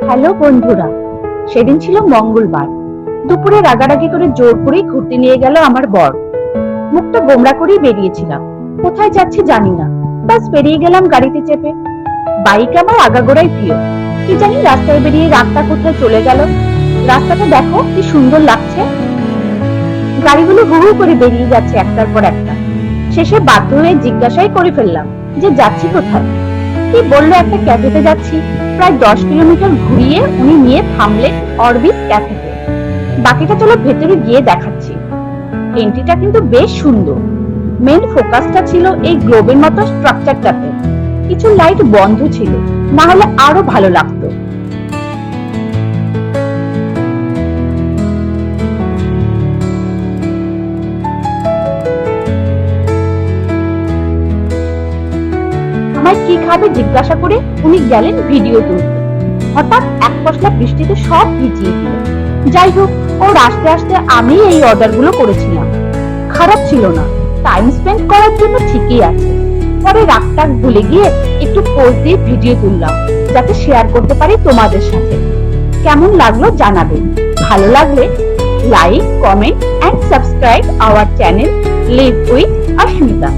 Hello বন্ধুরা, সেদিন ছিল মঙ্গলবার। দুপুরে রাগারাগি করে জোর করেই ঘুরতে নিয়ে গেল আমার বর। মুখটা গোমড়া করেই বেরিয়েছিলাম, কোথায় যাচ্ছি জানি না। বাস বেরিয়ে গেলাম গাড়িতে চেপে। বাইক আমার আগাগোড়াই প্রিয়, কি জানি রাস্তায় বেরিয়ে রাতটা কোথায় চলে গেল। রাস্তাটা দেখো কি সুন্দর লাগছে, গাড়িগুলো হু হু করে বেরিয়ে যাচ্ছে একটার পর একটা। শেষে বাধ্য হয়ে জিজ্ঞাসাই করে ফেললাম যে যাচ্ছি কোথায়। কি বললো একটা ক্যাফেতে যাচ্ছি। প্রায় 10 কিলোমিটার ঘুরিয়ে উনি নিয়ে থামলেন অরবিট ক্যাফেতে। বাকিটা চলো ভেতরে গিয়ে দেখাচ্ছি। এন্ট্রিটা কিন্তু বেশ সুন্দর। মেন ফোকাসটা ছিল এই গ্লোবের মতো স্ট্রাকচারটাতে। কিছু লাইট বন্ধ ছিল, না হলে আরো ভালো লাগতো। আমায় কি খাবে জিজ্ঞাসা করে উনি গেলেন ভিডিও তুলতে। হঠাৎ এক পশলা বৃষ্টিতে সব ভিজিয়ে দিল। যাই হোক, ওর আস্তে আস্তে আমি এই অর্ডার গুলো করেছিলাম। খারাপ ছিল না, টাইম স্পেন্ড করার জন্য ঠিকই আছে। পরে রাগটাগ ভুলে গিয়ে একটু পোজ দিয়ে ভিডিও তুললাম, যাতে শেয়ার করতে পারি তোমাদের সাথে। কেমন লাগলো জানাবেন। ভালো লাগলে like, comment and subscribe our channel live with Asmita.